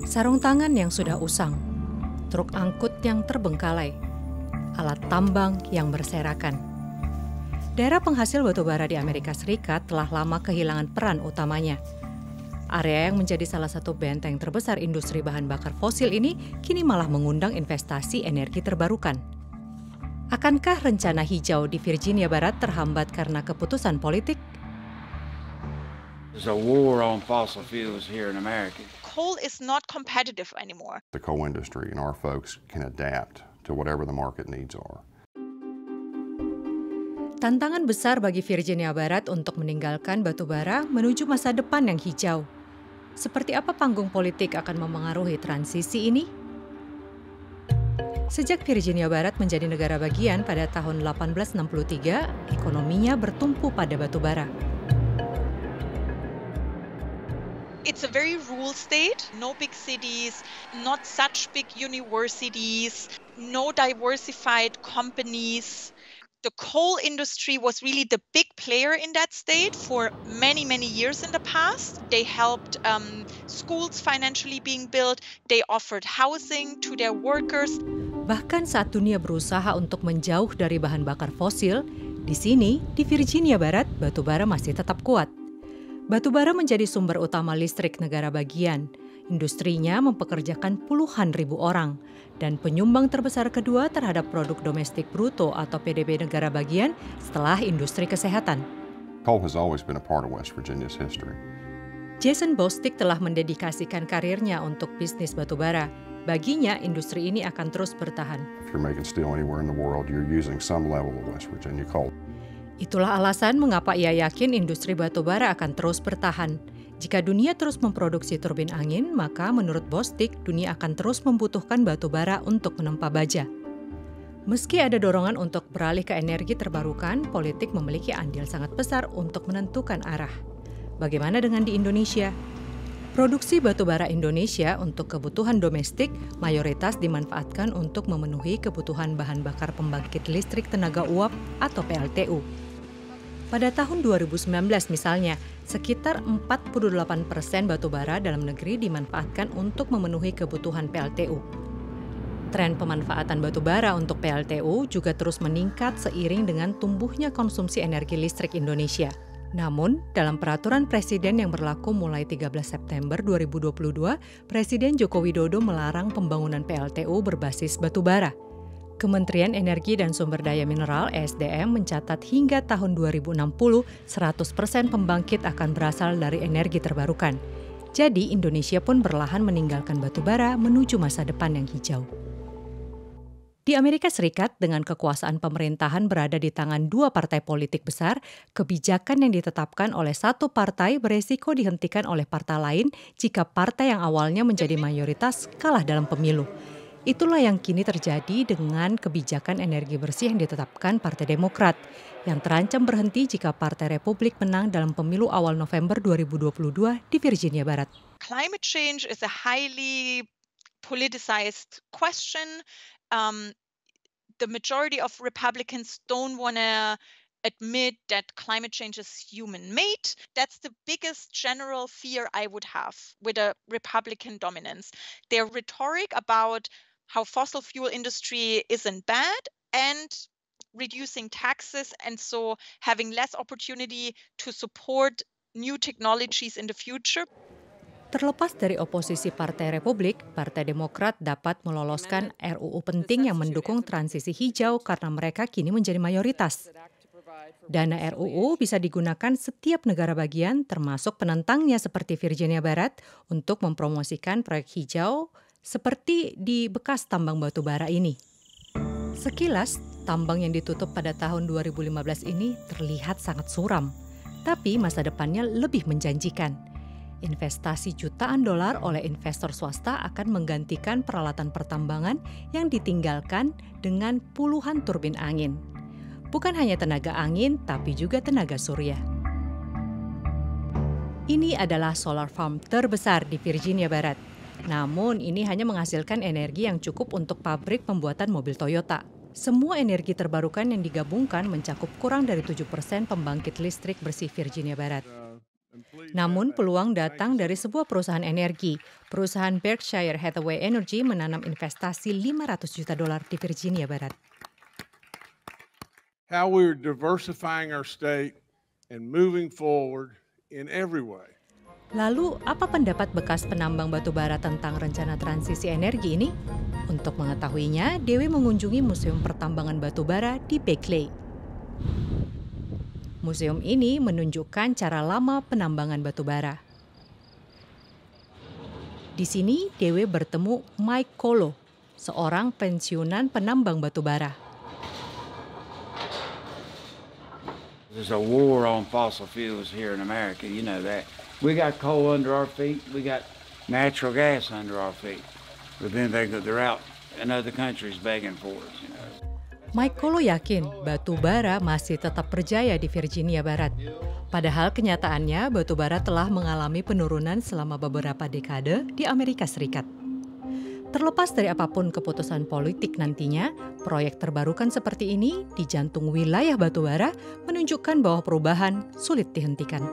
Sarung tangan yang sudah usang, truk angkut yang terbengkalai, alat tambang yang berserakan. Daerah penghasil batubara di Amerika Serikat telah lama kehilangan peran utamanya. Area yang menjadi salah satu benteng terbesar industri bahan bakar fosil ini kini malah mengundang investasi energi terbarukan. Akankah rencana hijau di Virginia Barat terhambat karena keputusan politik? There's a war on fossil fuels here in America. Coal is not competitive anymore. The coal industry and our folks can adapt to whatever the market needs are. Tantangan besar bagi Virginia Barat untuk meninggalkan batubara menuju masa depan yang hijau. Seperti apa panggung politik akan memengaruhi transisi ini? Sejak Virginia Barat menjadi negara bagian pada tahun 1863, ekonominya bertumpu pada batubara. It's a very rural state, no big cities, not such big universities, no diversified companies. The coal industry was really the big player in that state for many, many years in the past. They helped schools financially being built. They offered housing to their workers. Bahkan saat dunia berusaha untuk menjauh dari bahan bakar fosil, di sini, di Virginia Barat, batubara masih tetap kuat. Batubara menjadi sumber utama listrik negara bagian. Industrinya mempekerjakan puluhan ribu orang dan penyumbang terbesar kedua terhadap produk domestik bruto atau PDB negara bagian setelah industri kesehatan. Coal has always been a part of West Virginia's history. Jason Bostic telah mendedikasikan karirnya untuk bisnis batubara. Baginya, industri ini akan terus bertahan. If you're making steel anywhere in the world, you're using some level of West Virginia coal. Itulah alasan mengapa ia yakin industri batubara akan terus bertahan. Jika dunia terus memproduksi turbin angin, maka menurut Bostic, dunia akan terus membutuhkan batubara untuk menempa baja. Meski ada dorongan untuk beralih ke energi terbarukan, politik memiliki andil sangat besar untuk menentukan arah. Bagaimana dengan di Indonesia? Produksi batubara Indonesia untuk kebutuhan domestik mayoritas dimanfaatkan untuk memenuhi kebutuhan bahan bakar pembangkit listrik tenaga uap atau PLTU. Pada tahun 2019 misalnya, sekitar 48% batubara dalam negeri dimanfaatkan untuk memenuhi kebutuhan PLTU. Tren pemanfaatan batubara untuk PLTU juga terus meningkat seiring dengan tumbuhnya konsumsi energi listrik Indonesia. Namun, dalam peraturan Presiden yang berlaku mulai 13 September 2022, Presiden Joko Widodo melarang pembangunan PLTU berbasis batubara. Kementerian Energi dan Sumber Daya Mineral (ESDM) mencatat hingga tahun 2060, 100% pembangkit akan berasal dari energi terbarukan. Jadi, Indonesia pun perlahan meninggalkan batubara menuju masa depan yang hijau. Di Amerika Serikat, dengan kekuasaan pemerintahan berada di tangan dua partai politik besar, kebijakan yang ditetapkan oleh satu partai beresiko dihentikan oleh partai lain jika partai yang awalnya menjadi mayoritas kalah dalam pemilu. Itulah yang kini terjadi dengan kebijakan energi bersih yang ditetapkan Partai Demokrat, yang terancam berhenti jika Partai Republik menang dalam pemilu awal November 2022 di Virginia Barat. Climate change is a highly politicized question. The majority of Republicans don't want to admit that climate change is human-made. That's the biggest general fear I would have with a Republican dominance. Their rhetoric about how fossil fuel industry isn't bad and reducing taxes and so having less opportunity to support new technologies in the future. Terlepas dari oposisi Partai Republik, Partai Demokrat dapat meloloskan RUU penting yang mendukung transisi hijau karena mereka kini menjadi mayoritas. Dana RUU bisa digunakan setiap negara bagian, termasuk penentangnya seperti Virginia Barat, untuk mempromosikan proyek hijau seperti di bekas tambang batubara ini. Sekilas, tambang yang ditutup pada tahun 2015 ini terlihat sangat suram, tapi masa depannya lebih menjanjikan. Investasi jutaan dolar oleh investor swasta akan menggantikan peralatan pertambangan yang ditinggalkan dengan puluhan turbin angin. Bukan hanya tenaga angin, tapi juga tenaga surya. Ini adalah solar farm terbesar di Virginia Barat. Namun, ini hanya menghasilkan energi yang cukup untuk pabrik pembuatan mobil Toyota. Semua energi terbarukan yang digabungkan mencakup kurang dari 7% pembangkit listrik bersih Virginia Barat. Namun peluang datang dari sebuah perusahaan energi. Perusahaan Berkshire Hathaway Energy menanam investasi $500 juta di Virginia Barat. How we're diversifying our state and moving forward in every way. Lalu, apa pendapat bekas penambang batu bara tentang rencana transisi energi ini? Untuk mengetahuinya, Dewi mengunjungi Museum Pertambangan Batu Bara di Beckley. Museum ini menunjukkan cara lama penambangan batu bara. Di sini, Dewi bertemu Mike Colo, seorang pensiunan penambang batu bara. There's a war on fossil fuels here in America, you know that. We got coal under our feet, we got natural gas under our feet. But then they're out in other countries begging for us, you know. Mike Colo yakin batu bara masih tetap berjaya di Virginia Barat. Padahal kenyataannya batu bara telah mengalami penurunan selama beberapa dekade di Amerika Serikat. Terlepas dari apapun keputusan politik nantinya, proyek terbarukan seperti ini di jantung wilayah batu bara menunjukkan bahwa perubahan sulit dihentikan.